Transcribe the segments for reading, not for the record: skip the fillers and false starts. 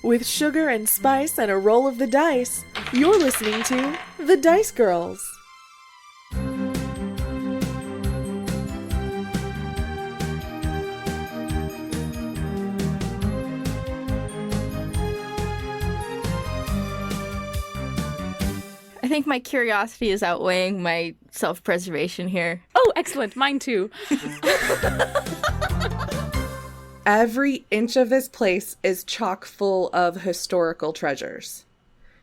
With sugar and spice and a roll of the dice, you're listening to The Dice Girls. I think my curiosity is outweighing my self-preservation here. Oh, excellent. Mine too. Every inch of this place is chock full of historical treasures.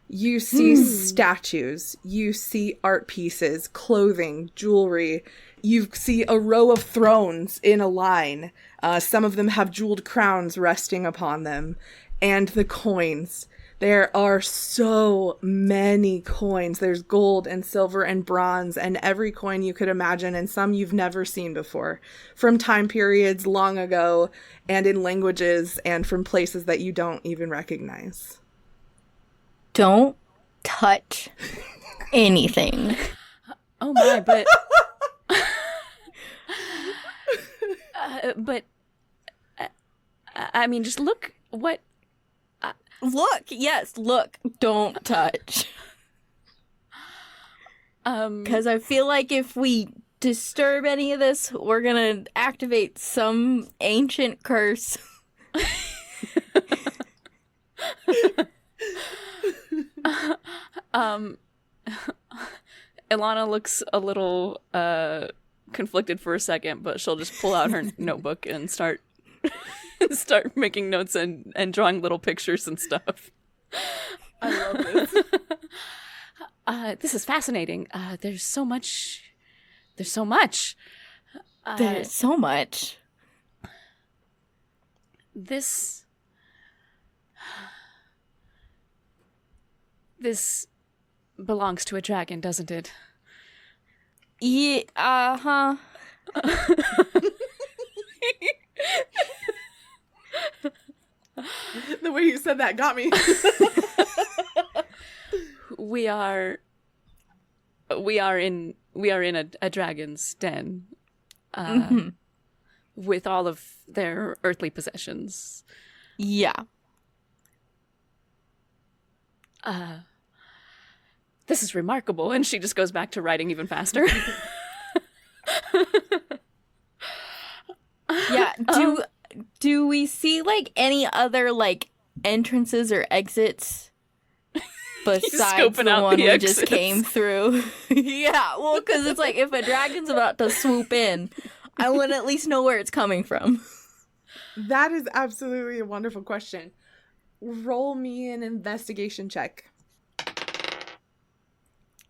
You see statues, you see art pieces, clothing, jewelry. You see a row of thrones in a line. Some of them have jeweled crowns resting upon them. And the coins. There are so many coins. There's gold and silver and bronze and every coin you could imagine, and some you've never seen before, from time periods long ago and in languages and from places that you don't even recognize. Don't touch anything. Oh my, but... I mean, just look what... Look, yes, look, don't touch. Because I feel like if we disturb any of this, we're gonna activate some ancient curse. Ilana looks a little conflicted for a second, but she'll just pull out her notebook and start making notes and drawing little pictures and stuff. I love this. This is fascinating. There's so much. There's so much. This belongs to a dragon, doesn't it? Yeah, uh-huh. The way you said that got me. We are in a dragon's den, with all of their earthly possessions. Yeah. This is remarkable, and she just goes back to writing even faster. Yeah. Do we see like any other like entrances or exits besides the one we just came through? Yeah, well, because it's like if a dragon's about to swoop in, I want to at least know where it's coming from. That is absolutely a wonderful question. Roll me an investigation check.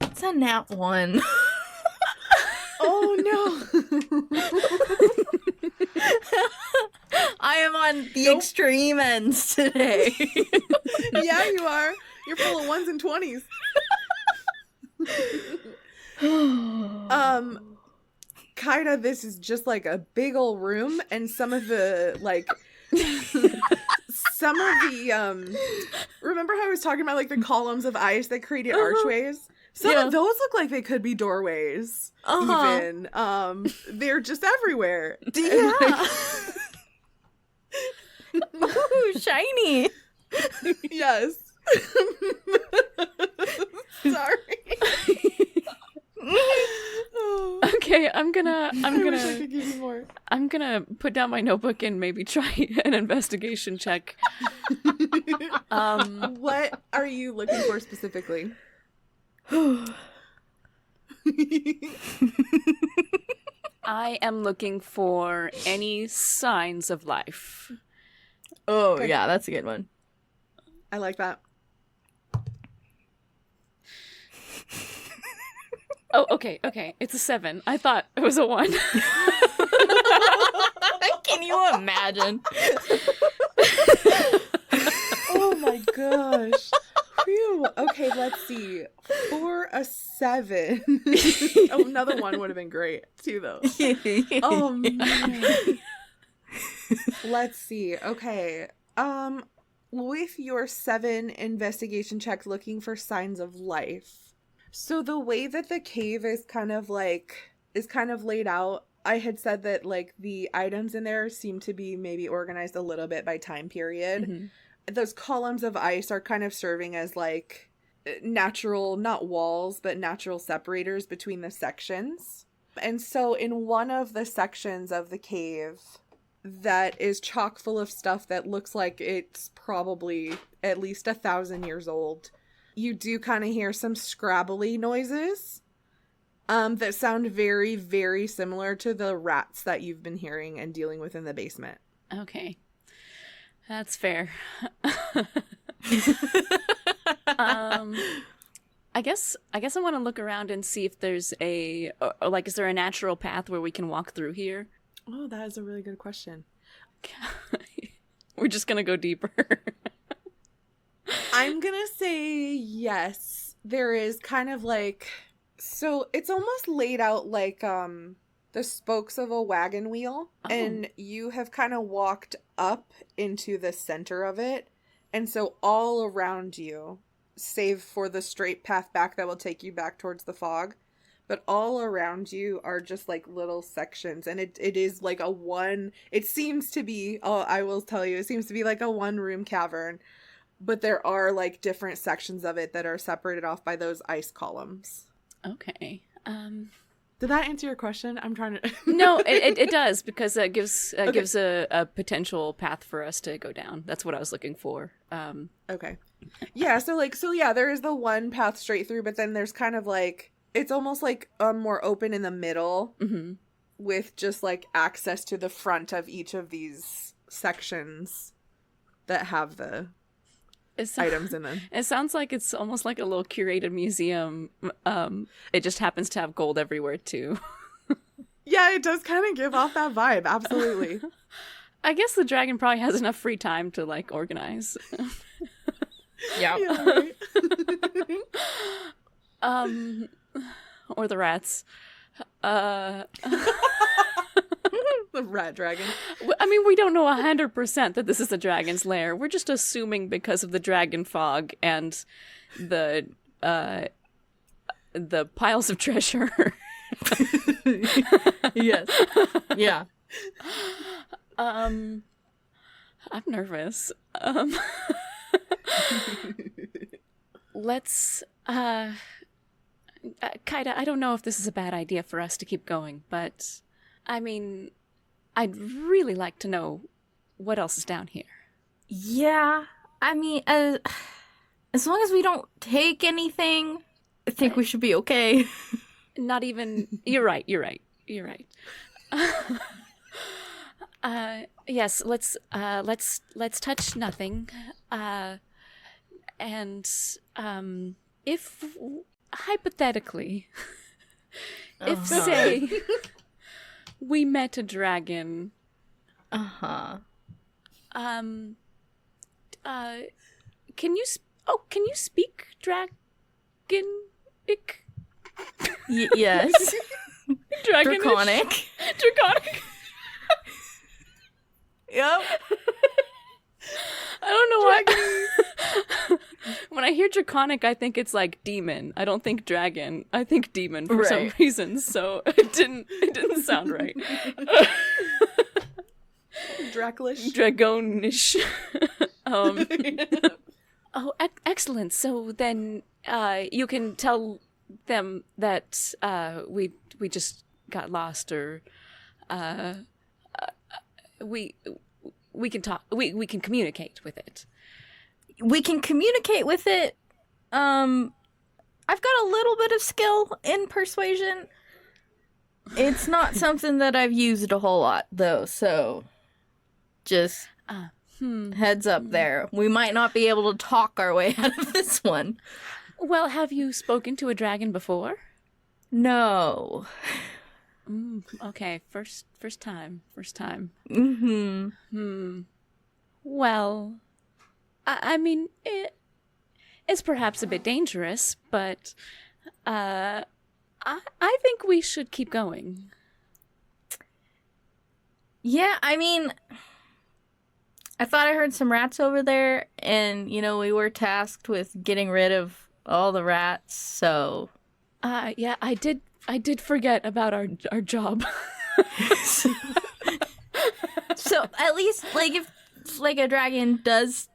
It's a nat 1. Oh no. I am on the extreme ends today. Yeah, you are. You're full of 1s and 20s. Kinda, this is just like a big old room, and some of the remember how I was talking about like the columns of ice that created archways? Some of those look like they could be doorways. Even. They're just everywhere. Yeah. Ooh, shiny. Yes. Sorry. Okay, I'm gonna wish I could give you more. I'm gonna put down my notebook and maybe try an investigation check. What are you looking for specifically? I am looking for any signs of life. Oh, yeah, that's a good one. I like that. Oh, okay. It's a 7. I thought it was a 1. Can you imagine? Oh my gosh. Phew. Okay, let's see. For a 7. Oh, another 1 would have been great too, though. Oh man. Let's see. Okay. With your 7 investigation check looking for signs of life. So the way that the cave is kind of laid out, I had said that like the items in there seem to be maybe organized a little bit by time period. those columns of ice are kind of serving as like natural, not walls, but natural separators between the sections. And so in one of the sections of the cave that is chock full of stuff that looks like it's probably at least 1,000 years old, you do kind of hear some scrabbly noises that sound very, very similar to the rats that you've been hearing and dealing with in the basement. Okay. That's fair. I guess I want to look around and see if there's is there a natural path where we can walk through here? Oh, that is a really good question. We're just gonna go deeper. I'm gonna say yes. There is kind of like, so it's almost laid out like the spokes of a wagon wheel, and you have kind of walked up into the center of it, and so all around you, save for the straight path back that will take you back towards the fog, but all around you are just like little sections, and it is like it seems to be, I will tell you, it seems to be like a one-room cavern, but there are like different sections of it that are separated off by those ice columns. Okay. Did that answer your question? I'm trying to... No, it does, because it gives a potential path for us to go down. That's what I was looking for. Okay. Yeah, so there is the one path straight through, but then there's kind of like, it's almost like more open in the middle, mm-hmm. with just like access to the front of each of these sections that have the items in them. It sounds like it's almost like a little curated museum. It just happens to have gold everywhere too. Yeah, it does kind of give off that vibe. Absolutely. I guess the dragon probably has enough free time to like organize. Yeah. Right. Or the rats. The rat dragon. I mean, we don't know 100% that this is a dragon's lair. We're just assuming because of the dragon fog and the piles of treasure. Yes. Yeah. I'm nervous. Let's Kaida, I don't know if this is a bad idea for us to keep going, but I mean, I'd really like to know what else is down here. Yeah, I mean, as long as we don't take anything, I think we should be okay. Not even. You're right. Yes, let's touch nothing. And if hypothetically, if say we met a dragon, can you speak dragonic? Yes. Draconic. Yep. I don't know why. When I hear draconic, I think it's like demon. I don't think dragon. I think demon for some reason. So it didn't sound right. Dracolish. Dragonish. Oh, excellent. So then, you can tell them that we just got lost, or we can talk. We can communicate with it. We can communicate with it. I've got a little bit of skill in persuasion. It's not something that I've used a whole lot, though, so just heads up there. We might not be able to talk our way out of this one. Well, have you spoken to a dragon before? No. Okay, first time. Mm-hmm. Well, I mean, it's perhaps a bit dangerous, but I think we should keep going. Yeah, I mean, I thought I heard some rats over there, and, we were tasked with getting rid of all the rats, so... Yeah, I did forget about our job. So, at least, if a dragon does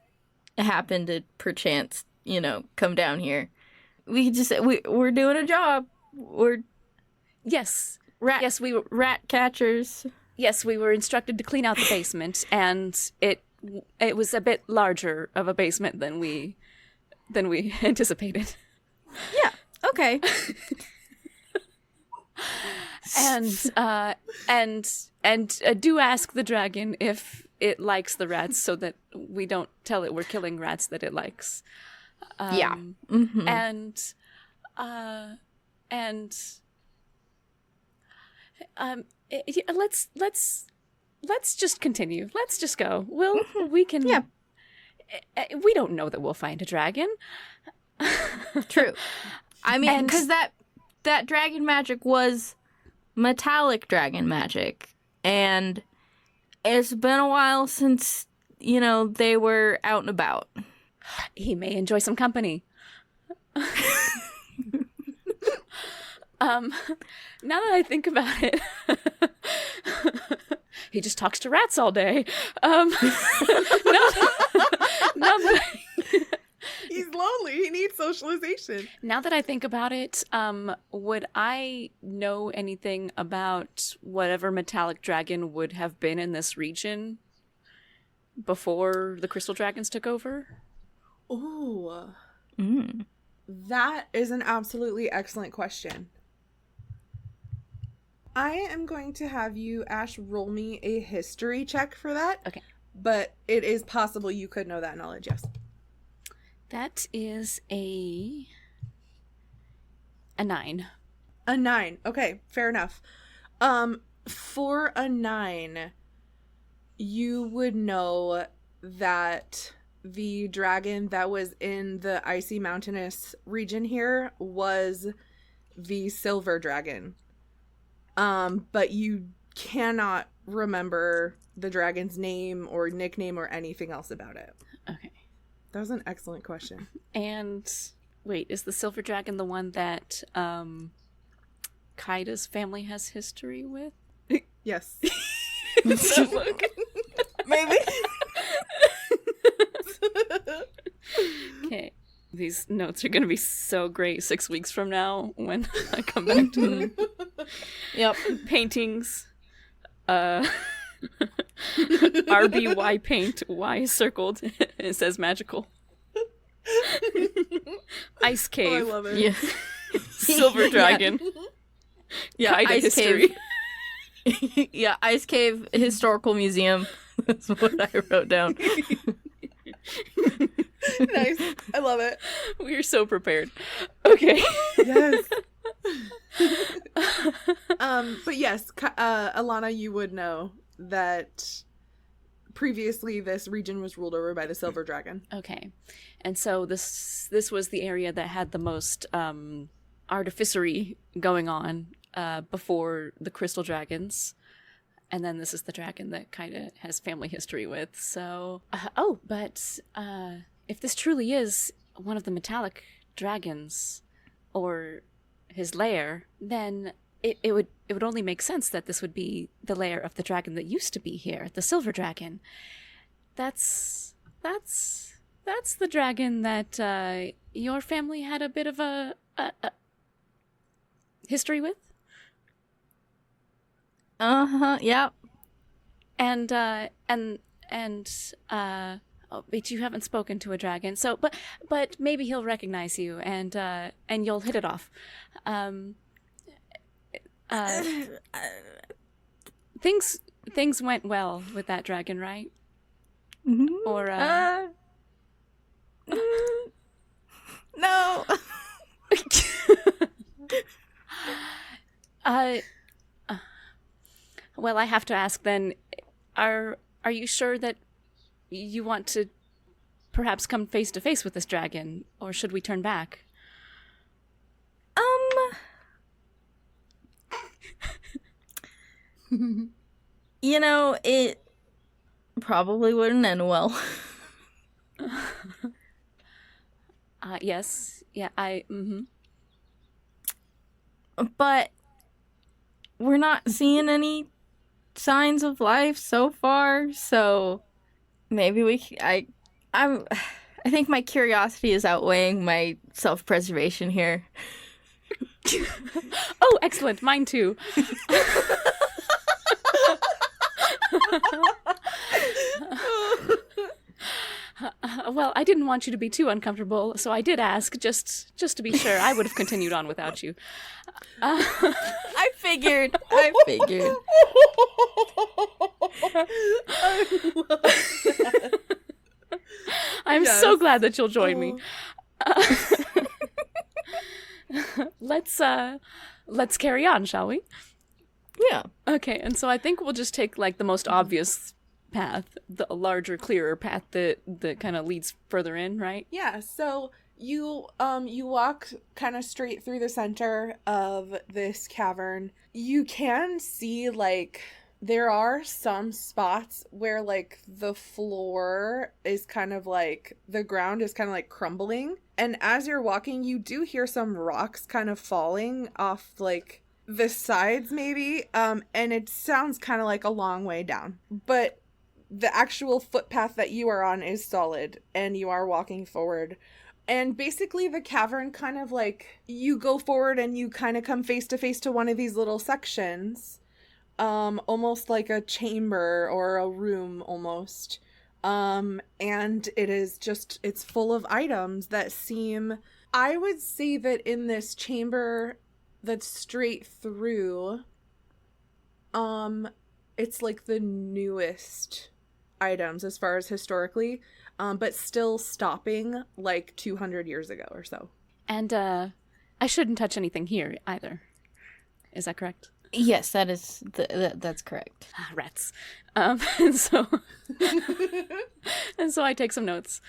happen to perchance, come down here. We just we're doing a job. We're yes, we were rat catchers. Yes, we were instructed to clean out the basement, and it was a bit larger of a basement than we anticipated. Yeah. Okay. and do ask the dragon if it likes the rats, so that we don't tell it we're killing rats that it likes. Yeah. Mm-hmm. Let's just continue. Let's just go. We can. Yeah. We don't know that we'll find a dragon. True. I mean, because that dragon magic was metallic dragon magic, and it's been a while since they were out and about. He may enjoy some company. Now that I think about it, he just talks to rats all day. Now that he's lonely. He needs socialization. Now that I think about it, would I know anything about whatever metallic dragon would have been in this region before the crystal dragons took over? Ooh. That is an absolutely excellent question. I am going to have you, Ash, roll me a history check for that. Okay. But it is possible you could know that knowledge, yes. That is a 9. A 9. Okay, fair enough. For a 9, you would know that the dragon that was in the icy mountainous region here was the silver dragon. But you cannot remember the dragon's name or nickname or anything else about it. Okay. That was an excellent question. And wait, is the silver dragon the one that Kaida's family has history with? Yes. Maybe. Okay. These notes are going to be so great 6 weeks from now when I come back to them. Yep. Paintings. RBY paint, Y circled. It says magical. Ice cave. Oh, I love it. Yeah. Silver dragon. Yeah, Kaida ice history. Cave. Yeah, Ice Cave Historical Museum. That's what I wrote down. Nice. I love it. We are so prepared. Okay. Yes. But yes, Alana, you would know that previously this region was ruled over by the silver dragon. Okay. And so this was the area that had the most artificery going on before the crystal dragons. And then this is the dragon that kind of has family history with. So, but if this truly is one of the metallic dragons, or his lair, then it would only make sense that this would be the lair of the dragon that used to be here, the silver dragon. That's the dragon that your family had a bit of a history with. Yep. And but you haven't spoken to a dragon, so but maybe he'll recognize you, and you'll hit it off. Things went well with that dragon, right? Mm-hmm. Or no. Well, I have to ask then, are you sure that you want to perhaps come face to face with this dragon, or should we turn back? It probably wouldn't end well. Yes. Yeah, But we're not seeing any signs of life so far, so maybe I think my curiosity is outweighing my self-preservation here. Oh, excellent. Mine too. Well, I didn't want you to be too uncomfortable, so I did ask, just to be sure. I would have continued on without you. I figured. I love that. I'm so glad that you'll join me. Let's carry on, shall we? Yeah. Okay, and so I think we'll just take like the most obvious path, the larger, clearer path that kind of leads further in, right? Yeah, so you walk kind of straight through the center of this cavern. You can see like there are some spots where like the floor is kind of like the ground is kind of like crumbling, and as you're walking you do hear some rocks kind of falling off like the sides maybe, and it sounds kind of like a long way down, but the actual footpath that you are on is solid and you are walking forward. And basically the cavern kind of like, you go forward and you kind of come face to face to one of these little sections, almost like a chamber or a room almost. And it is just, it's full of items that seem, I would say that in this chamber that's straight through, it's like the newest items as far as historically, but still stopping like 200 years ago or so. And I shouldn't touch anything here either. Is that correct? Yes, that's correct. Rats. And so I take some notes.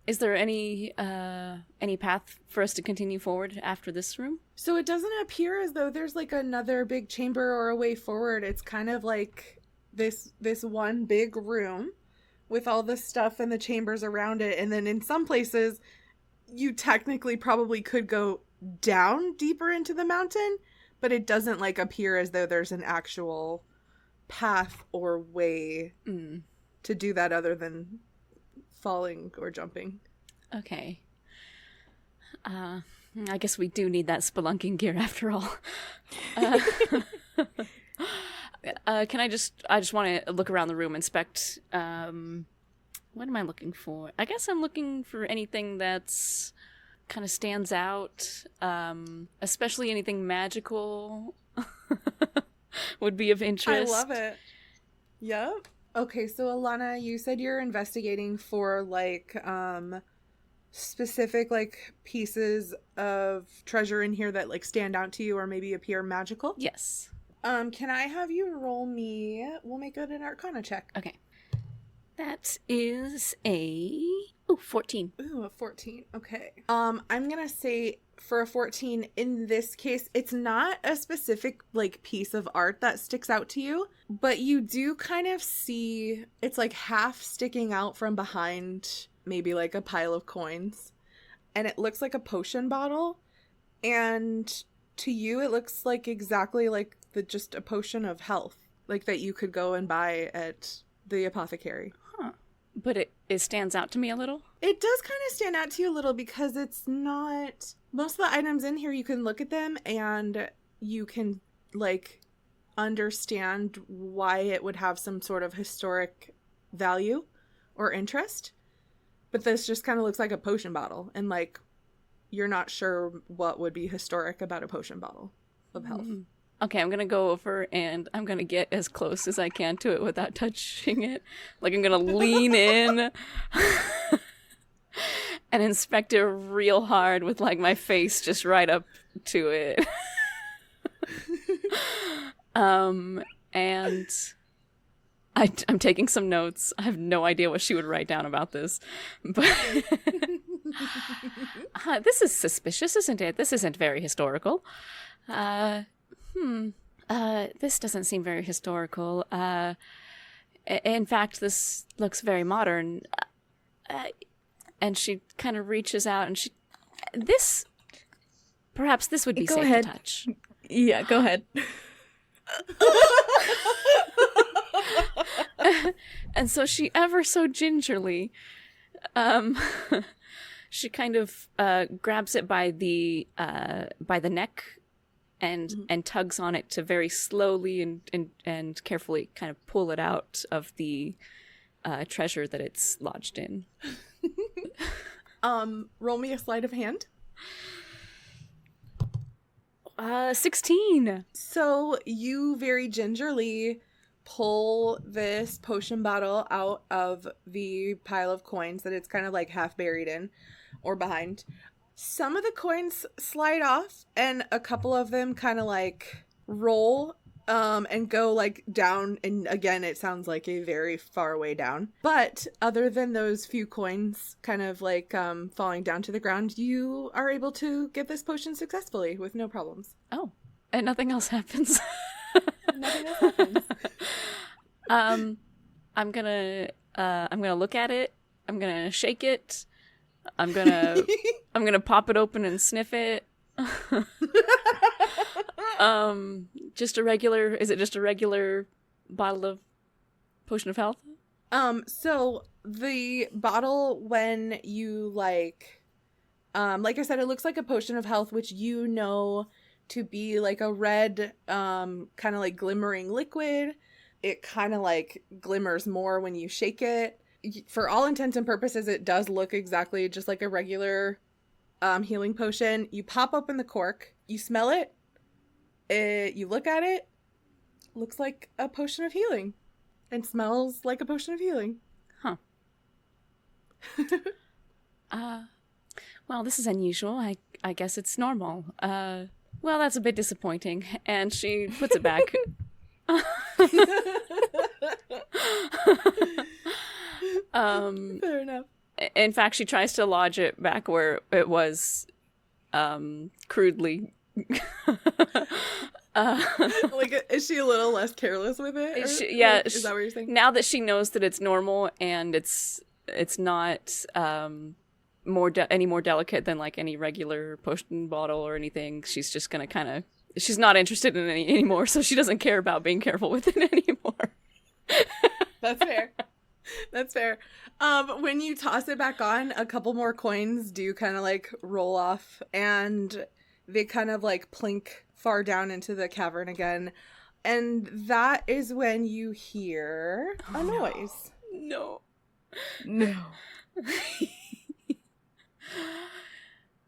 Is there any path for us to continue forward after this room? So it doesn't appear as though there's like another big chamber or a way forward. It's kind of like this one big room with all the stuff and the chambers around it, and then in some places you technically probably could go down deeper into the mountain, but it doesn't like appear as though there's an actual path or way to do that other than falling or jumping. Okay. I guess we do need that spelunking gear after all. Can I just want to look around the room, inspect, what am I looking for? I guess I'm looking for anything that's kind of stands out, especially anything magical would be of interest. I love it. Yep. Okay, so Alana, you said you're investigating for like, specific like pieces of treasure in here that like stand out to you or maybe appear magical? Yes. Can I have you roll me? We'll make it an Arcana check. Okay. That is a 14. Ooh, a 14. Okay. I'm gonna say for a 14, in this case, it's not a specific like piece of art that sticks out to you, but you do kind of see it's like half sticking out from behind maybe like a pile of coins, and it looks like a potion bottle, and to you it looks like exactly like just a potion of health, like that you could go and buy at the apothecary. Huh. But it stands out to me a little? It does kind of stand out to you a little because it's not... Most of the items in here, you can look at them and you can, like, understand why it would have some sort of historic value or interest. But this just kind of looks like a potion bottle. And, like, you're not sure what would be historic about a potion bottle of health. Mm-hmm. Okay, I'm going to go over and I'm going to get as close as I can to it without touching it. Like, I'm going to lean in and inspect it real hard with, like, my face just right up to it. And I'm taking some notes. I have no idea what she would write down about this. But this is suspicious, isn't it? This isn't very historical. This doesn't seem very historical. In fact, this looks very modern. And she kind of reaches out and perhaps this would be go safe ahead. to touch. Yeah, go ahead. And so she ever so gingerly She kind of grabs it by the neck and tugs on it to very slowly and carefully kind of pull it out of the treasure that it's lodged in. Roll me a sleight of hand. 16. So you very gingerly pull this potion bottle out of the pile of coins that it's kind of like half buried in or behind. Some of the coins slide off and a couple of them kind of like roll and go like down, and again it sounds like a very far way down. But other than those few coins kind of like falling down to the ground, you are able to get this potion successfully with no problems. Oh, and nothing else happens. Nothing else happens. I'm gonna look at it. I'm gonna shake it. I'm gonna pop it open and sniff it. Just a regular. Is it just a regular bottle of potion of health? So the bottle, when you like I said, it looks like a potion of health, which you know to be like a red, kind of like glimmering liquid. It kind of like glimmers more when you shake it. For all intents and purposes, it does look exactly just like a regular healing potion. You pop open the cork, you smell it, you look at it, looks like a potion of healing, and smells like a potion of healing. Huh. Well, this is unusual. I guess it's normal. Well, that's a bit disappointing. And she puts it back. Fair enough. In fact, she tries to lodge it back where it was, crudely. Like, is she a little less careless with it? Yeah. Is that what you're saying? Now that she knows that it's normal and it's not any more delicate than like any regular potion bottle or anything, she's just gonna kind of. She's not interested in it anymore, so she doesn't care about being careful with it anymore. That's fair. That's fair. When you toss it back on, a couple more coins do kind of like roll off, and they kind of like plink far down into the cavern again. And that is when you hear a noise. No.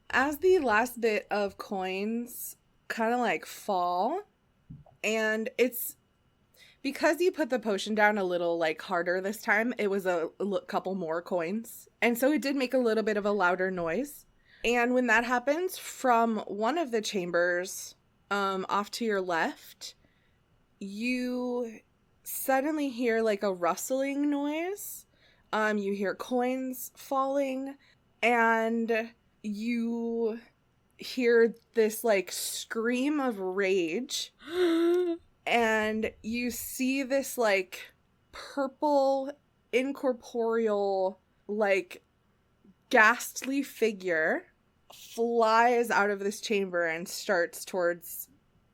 As the last bit of coins kind of like fall, and it's because you put the potion down a little like harder this time, it was a couple more coins, and so it did make a little bit of a louder noise. And when that happens, from one of the chambers off to your left, you suddenly hear like a rustling noise. You hear coins falling, and you hear this like scream of rage, and you see this like purple incorporeal like ghastly figure flies out of this chamber and starts towards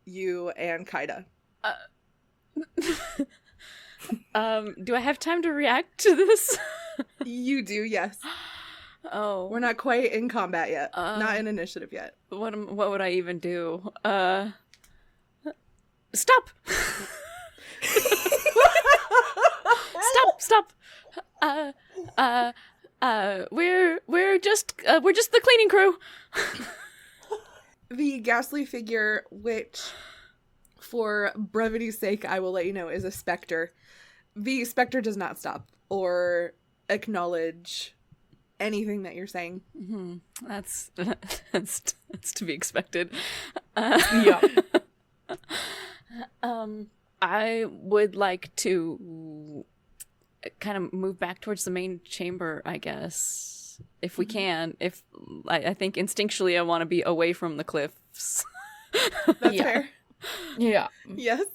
you and Kaida. Do I have time to react to this? You do, yes. Oh. We're not quite in combat yet. Not in initiative yet. What would I even do? Stop! Stop! We're just the cleaning crew. The ghastly figure, which, for brevity's sake, I will let you know, is a specter. The specter does not stop or acknowledge anything that you're saying. Mm-hmm. That's to be expected. Yeah. I would like to kind of move back towards the main chamber, I guess, if we can. If I think instinctually I want to be away from the cliffs. That's fair. Yeah. Yes,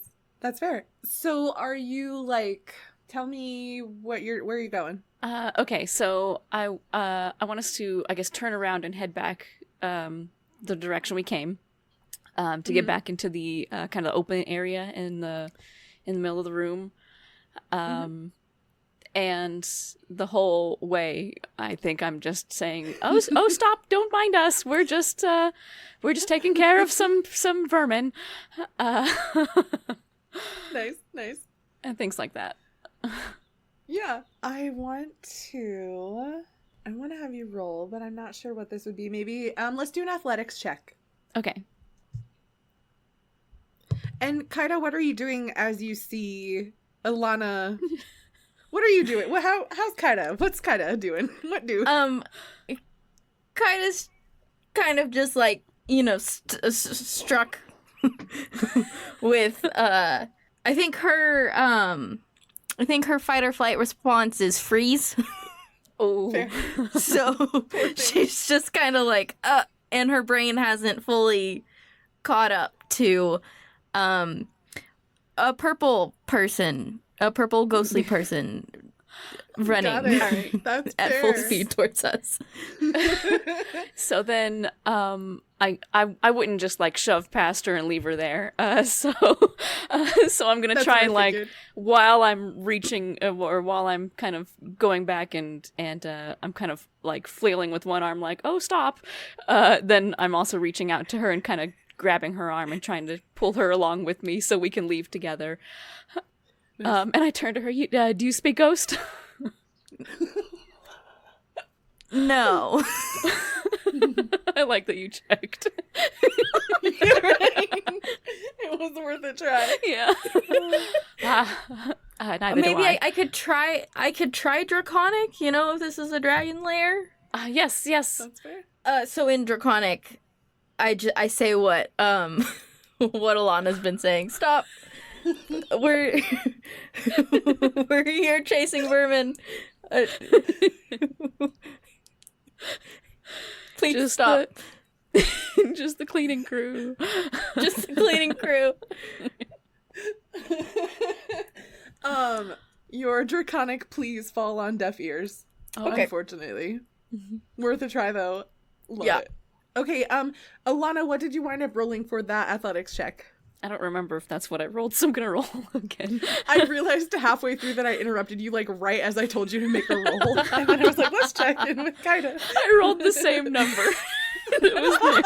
that's fair. So are you like, tell me where you're going? Okay, so I want us to, I guess, turn around and head back the direction we came to get back into the kind of open area in the middle of the room. And the whole way, I think I'm just saying, "Oh, stop! Don't mind us. We're just taking care of some vermin." Nice. And things like that. Yeah. I want to have you roll, but I'm not sure what this would be. Maybe let's do an athletics check. Okay. And Kaida, what are you doing as you see Alana? What are you doing? How's Kaida? What's Kaida doing? What do? Kaida's kind of just like, struck with I think her fight or flight response is freeze. Oh. So she's just kind of like and her brain hasn't fully caught up to a purple ghostly person running That's at fair. full speed towards us. So then I wouldn't just like shove past her and leave her there. So I'm gonna try and like while I'm reaching or while I'm kind of going back and I'm kind of like flailing with one arm like, "Oh, stop." Then I'm also reaching out to her and kind of grabbing her arm and trying to pull her along with me so we can leave together. And I turn to her, "Do you speak ghost?" No. I like that you checked. You're right. It was worth a try. Yeah. Neither Maybe do I. I could try draconic, if this is a dragon lair. Yes. That's fair. So in draconic, I say what what Alana's been saying. Stop. We're here chasing vermin. Please Just stop. Just the cleaning crew. Just the cleaning crew. Your draconic please fall on deaf ears. Okay. Unfortunately. Worth a try though. Love Yeah. it. Okay, Alana, what did you wind up rolling for that athletics check? I don't remember if that's what I rolled, so I'm gonna roll again. I realized halfway through that I interrupted you, like, right as I told you to make a roll. And then I was like, let's check in with Kaida. I rolled the same number. It was there.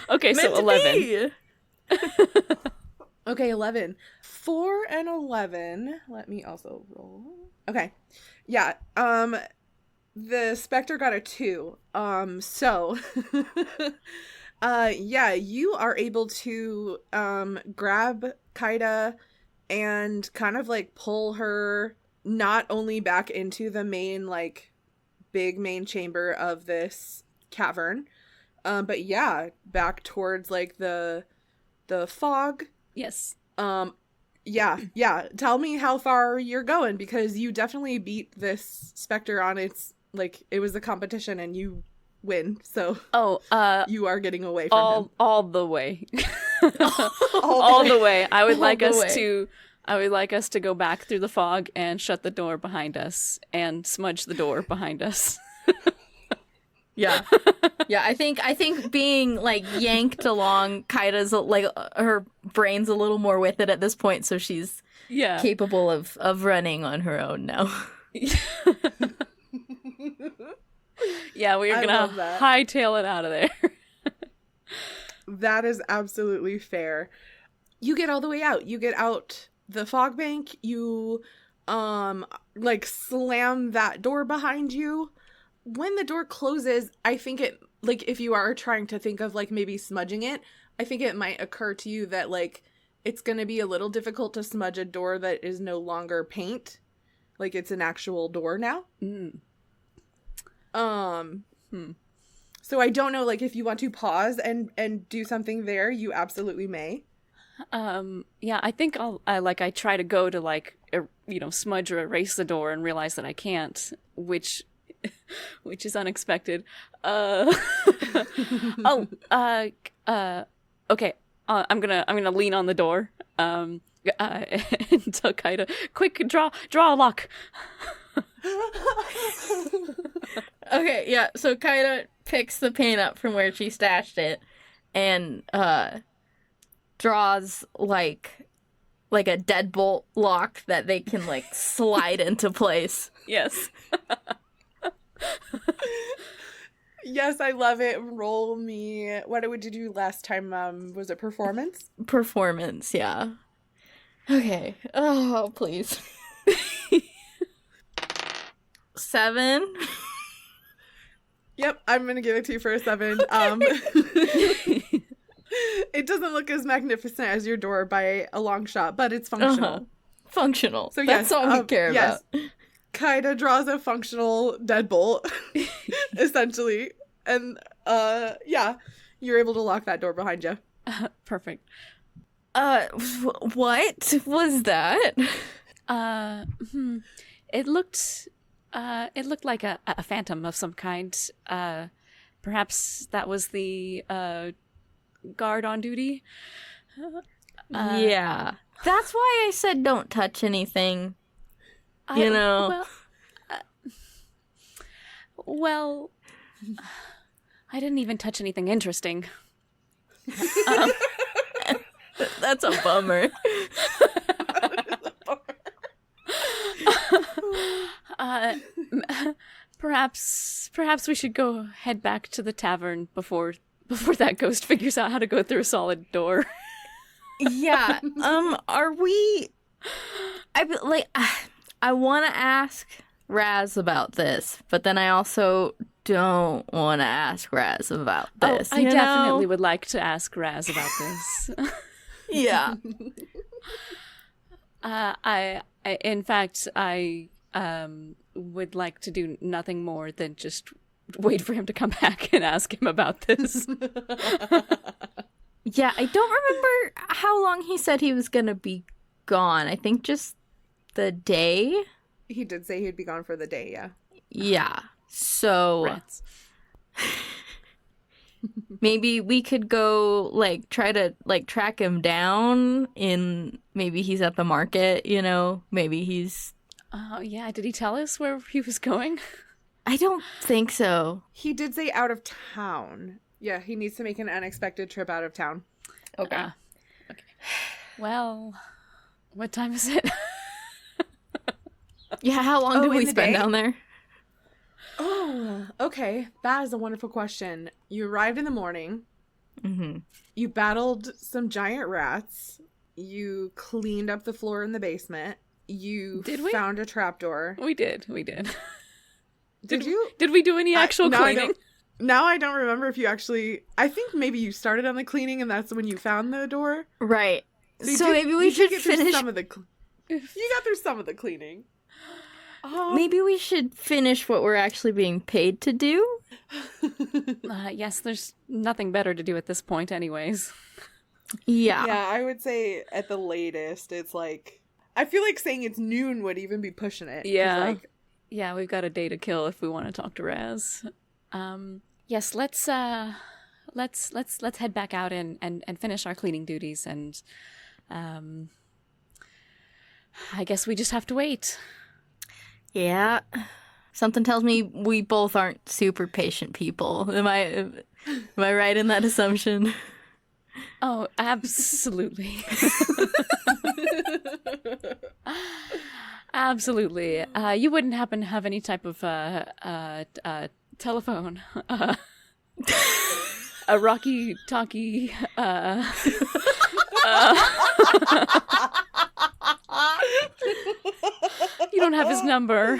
Okay, so 11. Okay, 11. 4 and 11. Let me also roll. Okay. Yeah, the Spectre got a 2. So... yeah, you are able to grab Kaida and kind of like pull her not only back into the main like big main chamber of this cavern, but yeah, back towards like the fog. Yes. Yeah. Tell me how far you're going, because you definitely beat this Spectre on its like it was a competition and you win, so you are getting away from him. All the way. all the way. I would like us to go back through the fog and shut the door behind us and smudge the door behind us. Yeah. Yeah, I think being like yanked along, Kaida's like her brain's a little more with it at this point, so she's capable of running on her own now. Yeah, we're gonna hightail it out of there. That is absolutely fair. You get all the way out. You get out the fog bank. You like slam that door behind you. When the door closes, I think it like if you are trying to think of like maybe smudging it, I think it might occur to you that like it's gonna be a little difficult to smudge a door that is no longer paint. Like it's an actual door now. So I don't know, like, if you want to pause and do something there, you absolutely may. Yeah, I think I try to go to, like, smudge or erase the door and realize that I can't, which is unexpected. Okay. I'm gonna lean on the door, and tell Kaida, quick, draw a lock. Okay, yeah, so Kaida picks the paint up from where she stashed it and draws like like a deadbolt lock that they can like slide into place. Yes. Yes, I love it. Roll me. What did you do last time? Was it performance? Performance, yeah. Okay. Oh, please. 7. Yep, I'm gonna give it to you for a 7. It doesn't look as magnificent as your door by a long shot, but it's functional. Functional. So that's all we care about. Kaida draws a functional deadbolt, essentially, and yeah, you're able to lock that door behind you. Perfect. What was that? It looked like a phantom of some kind. Perhaps that was the guard on duty. Yeah. That's why I said don't touch anything. You know. Well, I didn't even touch anything interesting. That's a bummer. Perhaps we should go head back to the tavern before that ghost figures out how to go through a solid door. Yeah. Are we? I want to ask Raz about this, but then I also don't want to ask Raz about this. I definitely would like to ask Raz about this. Yeah. In fact, I would like to do nothing more than just wait for him to come back and ask him about this. Yeah, I don't remember how long he said he was going to be gone. I think just the day. He did say he'd be gone for the day, yeah. Yeah. So Rats. Maybe we could go like try to like track him down maybe he's at the market, you know, maybe he's Oh, yeah. Did he tell us where he was going? I don't think so. He did say out of town. Yeah, he needs to make an unexpected trip out of town. Okay. Okay. Well, what time is it? Yeah, how long did we in the spend day? down there? Oh, okay. That is a wonderful question. You arrived in the morning. Mm-hmm. You battled some giant rats. You cleaned up the floor in the basement. You Did we? found a trapdoor. We did. Did you? Did we do any actual cleaning? Now I don't remember if you actually... I think maybe you started on the cleaning and that's when you found the door. Right. So maybe we should finish... You got through some of the cleaning. Maybe we should finish what we're actually being paid to do? Yes, there's nothing better to do at this point anyways. Yeah. Yeah, I would say at the latest, it's like... I feel like saying it's noon would even be pushing it. Yeah. Yeah, we've got a day to kill if we want to talk to Raz. Yes, let's head back out and finish our cleaning duties, and I guess we just have to wait. Yeah. Something tells me we both aren't super patient people. Am I right in that assumption? Oh, absolutely. Absolutely. You wouldn't happen to have any type of telephone, a walkie-talkie. You don't have his number.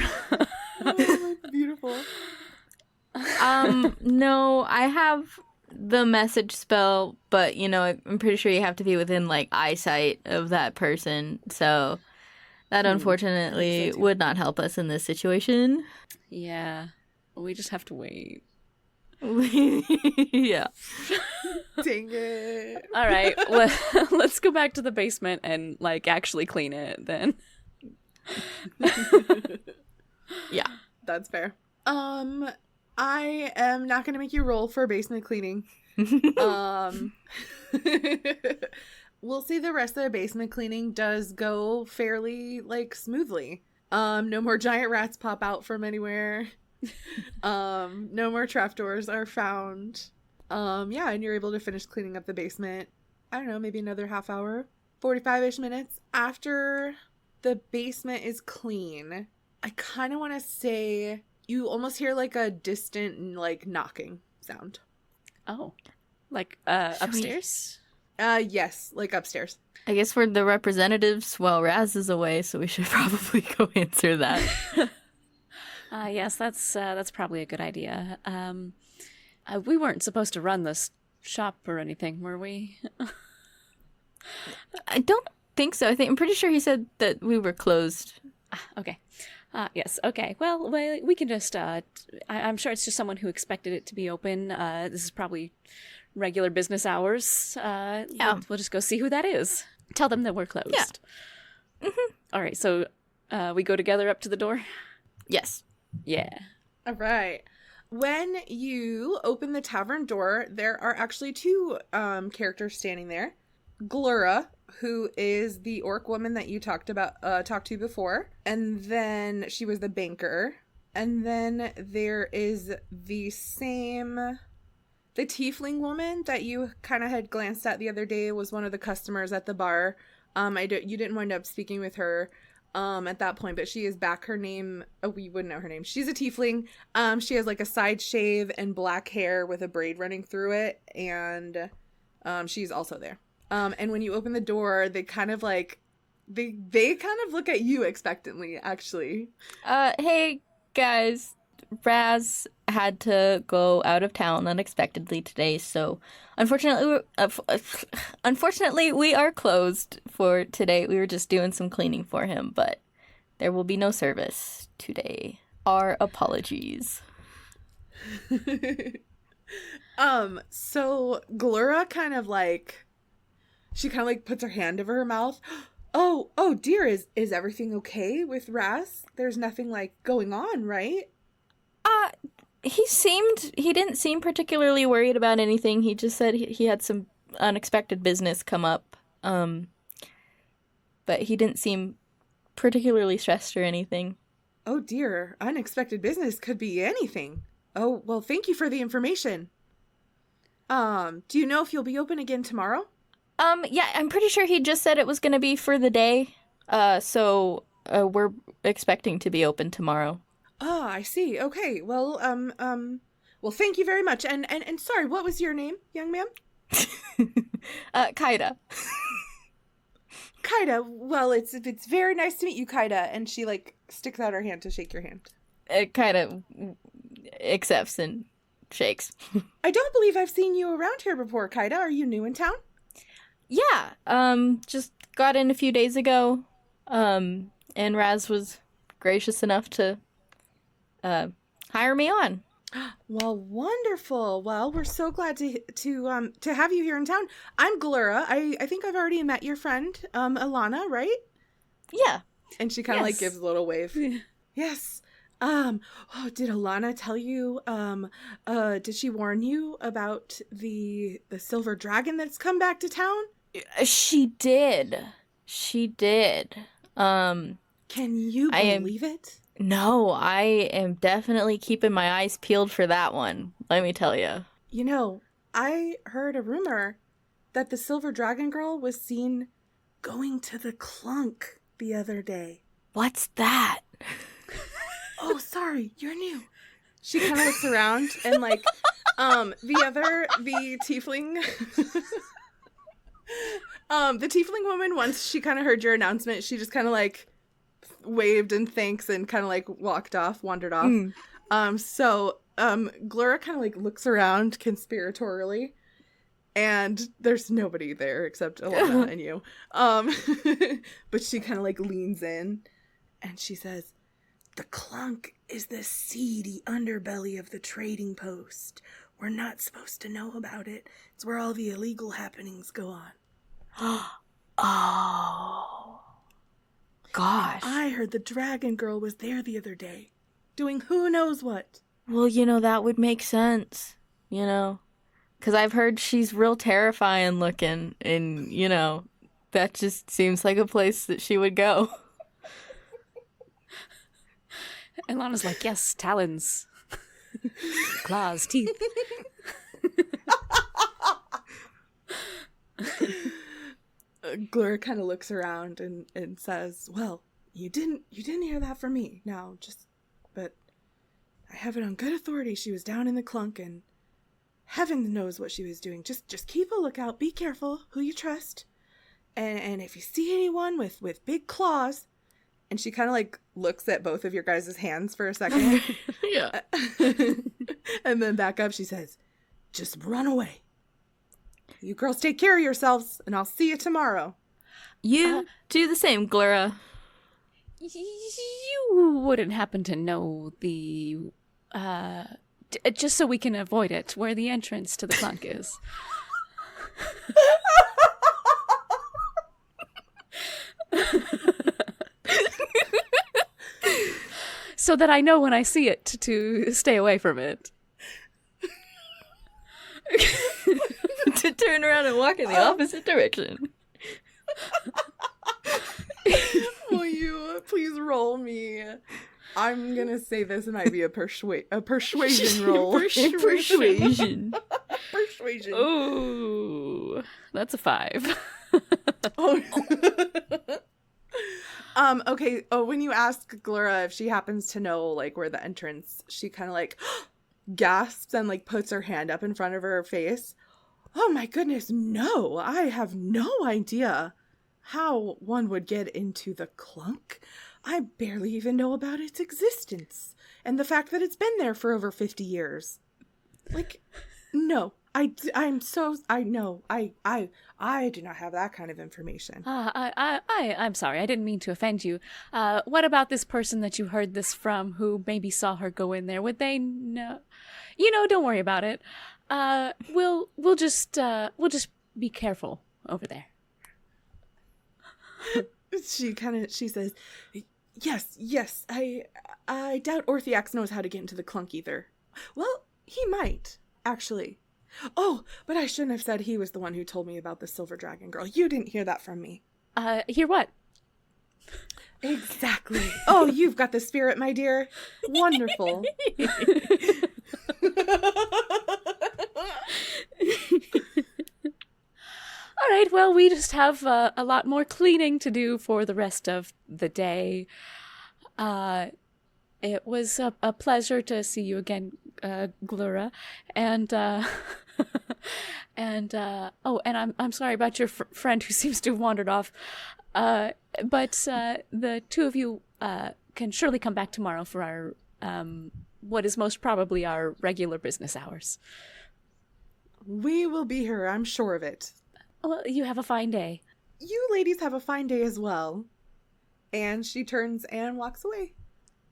Oh, beautiful. No, I have the message spell, but you know, I'm pretty sure you have to be within like eyesight of that person, so that unfortunately would not help us in this situation. Yeah, we just have to wait. Yeah. Dang it. All right, let's go back to the basement and like actually clean it then. Yeah, that's fair. I am not going to make you roll for basement cleaning. We'll see the rest of the basement cleaning does go fairly, like, smoothly. No more giant rats pop out from anywhere. No more trapdoors are found. Yeah, and you're able to finish cleaning up the basement. I don't know, maybe another half hour 45-ish minutes after the basement is clean. I kind of want to say you almost hear like a distant like knocking sound. Oh, like upstairs? Yes, like upstairs. I guess we're the representatives while Raz is away, so we should probably go answer that. Yes, that's probably a good idea. We weren't supposed to run this shop or anything, were we? I don't think so. I'm pretty sure he said that we were closed. Okay. Yes, okay. Well, we can just, I'm sure it's just someone who expected it to be open. This is probably regular business hours. Yeah. We'll just go see who that is. Tell them that we're closed. Yeah. Mm-hmm. All right, so we go together up to the door? Yes. Yeah. All right. When you open the tavern door, there are actually two characters standing there. Glura, who is the orc woman that you talked to before, and then she was the banker. And then there is the tiefling woman that you kind of had glanced at the other day, was one of the customers at the bar. You didn't wind up speaking with her at that point, but she is back. Her name, we wouldn't know her name. She's a tiefling. She has like a side shave and black hair with a braid running through it, and she's also there. And when you open the door, they kind of like they kind of look at you expectantly, actually. Hey guys, Raz had to go out of town unexpectedly today, so unfortunately we are closed for today. We were just doing some cleaning for him, but there will be no service today. Our apologies. So Glura kind of like, she kind of like puts her hand over her mouth. Oh dear, is everything okay with Raz? There's nothing like going on, right? He didn't seem particularly worried about anything. He just said he had some unexpected business come up. But he didn't seem particularly stressed or anything. Oh dear, unexpected business could be anything. Oh, well, thank you for the information. Do you know if you'll be open again tomorrow? Yeah, I'm pretty sure he just said it was going to be for the day. So we're expecting to be open tomorrow. Oh, I see. Okay. Well, well, thank you very much. And sorry, what was your name, young man? Kaida. Kaida. Well, it's very nice to meet you, Kaida. And she like sticks out her hand to shake your hand. Kaida accepts and shakes. I don't believe I've seen you around here before, Kaida. Are you new in town? Yeah. Just got in a few days ago. And Raz was gracious enough to hire me on. Well, wonderful. Well, we're so glad to have you here in town. I'm Glura. I think I've already met your friend, Alana, right? Yeah. And she kind of like gives a little wave. Yes. Oh, did Alana tell you? Did she warn you about the silver dragon that's come back to town? She did. Can you believe it? No, I am definitely keeping my eyes peeled for that one. Let me tell you. You know, I heard a rumor that the silver dragon girl was seen going to the clunk the other day. What's that? Oh, sorry, you're new. She kind of looks around and like, the tiefling, the tiefling woman, once she kind of heard your announcement, she just kind of like waved and thanks and kind of like wandered off. So Glura kind of like looks around conspiratorially, and there's nobody there except Alana and you. But she kind of like leans in and she says, "The clunk is the seedy underbelly of the trading post. We're not supposed to know about it. It's where all the illegal happenings go on." Oh. Gosh. I heard the dragon girl was there the other day, doing who knows what. Well, that would make sense, because I've heard she's real terrifying looking, and, that just seems like a place that she would go. And Lana's like, yes, talons, claws, teeth. Glura kind of looks around and says, well, you didn't hear that from me. Now, but I have it on good authority. She was down in the clunk, and heaven knows what she was doing. Just keep a lookout. Be careful who you trust. And if you see anyone with big claws, and she kind of like looks at both of your guys' hands for a second. Yeah. And then back up, she says, just run away. You girls take care of yourselves, and I'll see you tomorrow. You do the same, Glura. You wouldn't happen to know the, just so we can avoid it, where the entrance to the clunk is. So that I know when I see it to stay away from it. To turn around and walk in the opposite direction. Will you please roll me? I'm gonna say this might be a persuasion roll. Persuasion. Persuasion. Ooh, that's a 5. Okay. Oh, when you ask Glura if she happens to know like where the entrance, she kind of like gasps and like puts her hand up in front of her face. Oh my goodness, no! I have no idea how one would get into the clunk. I barely even know about its existence and the fact that it's been there for over 50 years. Like, no. I do not have that kind of information. I'm sorry. I didn't mean to offend you. What about this person that you heard this from who maybe saw her go in there? Would they know? Don't worry about it. We'll just be careful over there. She says, yes, I doubt Orthiax knows how to get into the clunk either. Well, he might, actually. Oh, but I shouldn't have said he was the one who told me about the silver dragon girl. You didn't hear that from me. Hear what? Exactly. Oh, you've got the spirit, my dear. Wonderful. All right, well, we just have a lot more cleaning to do for the rest of the day. It was a pleasure to see you again, Glura, and I'm sorry about your friend who seems to have wandered off. But the two of you can surely come back tomorrow for our what is most probably our regular business hours. We will be here, I'm sure of it. Well, you have a fine day. You ladies have a fine day as well. And she turns and walks away.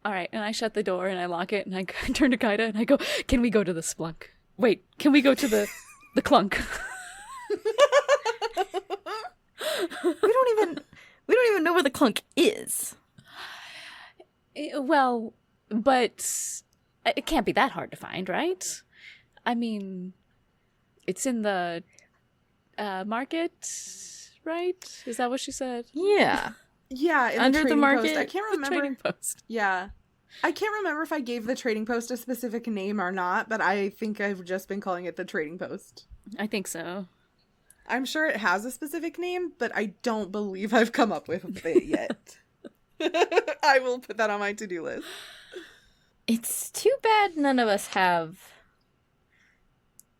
All right, and I shut the door and I lock it and I turn to Kaida and I go, "Can we go to the splunk? Wait, can we go to the clunk?" We don't even know where the clunk is. Well, but it can't be that hard to find, right? I mean, it's in the market, right? Is that what she said? Yeah. Yeah, under the market. Post. I can't remember. The trading post. Yeah. I can't remember if I gave the trading post a specific name or not, but I think I've just been calling it the trading post. I think so. I'm sure it has a specific name, but I don't believe I've come up with it yet. I will put that on my to-do list. It's too bad none of us have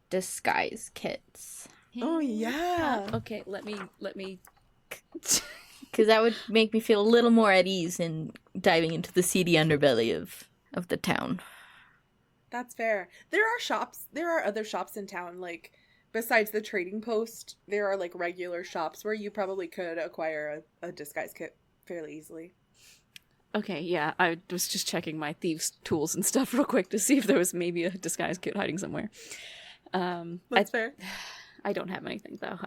disguise kits. Oh, yeah. Okay, let me... Because that would make me feel a little more at ease in diving into the seedy underbelly of the town. That's fair. There are other shops in town, like, besides the trading post, there are, like, regular shops where you probably could acquire a disguise kit fairly easily. Okay, yeah, I was just checking my thieves' tools and stuff real quick to see if there was maybe a disguise kit hiding somewhere. That's fair. I don't have anything, though.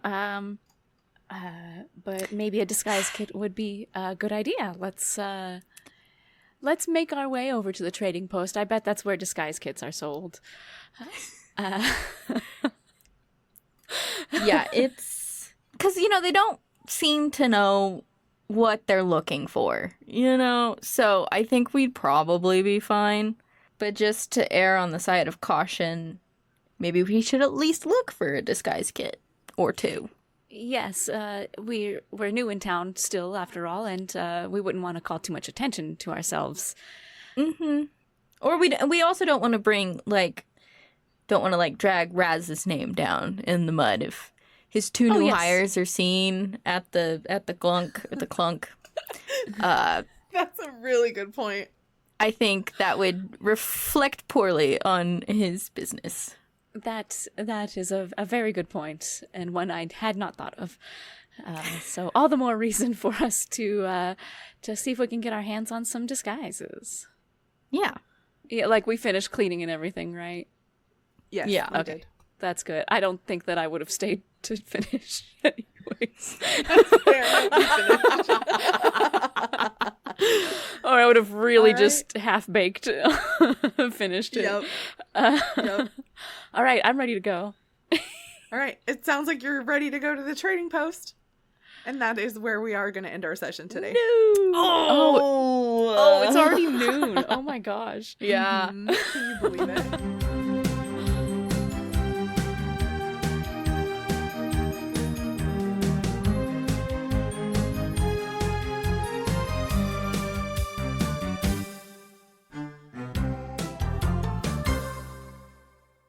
But maybe a disguise kit would be a good idea. Let's make our way over to the trading post. I bet that's where disguise kits are sold. Yeah, it's... Because, they don't seem to know what they're looking for, So I think we'd probably be fine. But just to err on the side of caution, maybe we should at least look for a disguise kit or two. Yes, we're new in town still, after all, and we wouldn't want to call too much attention to ourselves. Mm-hmm. Or we also don't want to bring, like, drag Raz's name down in the mud if his two new hires are seen at the clunk. That's a really good point. I think that would reflect poorly on his business. That is a very good point, and one I had not thought of. So all the more reason for us to see if we can get our hands on some disguises. Yeah. Yeah, like we finished cleaning and everything, right? Yes. Yeah. we Okay. did. That's good. I don't think that I would have stayed to finish anyways. Or I would have really just half-baked finished it. Yep. All right, I'm ready to go. All right. It sounds like you're ready to go to the trading post. And that is where we are going to end our session today. No. Oh, it's already noon. Oh my gosh. Yeah. Can you believe it?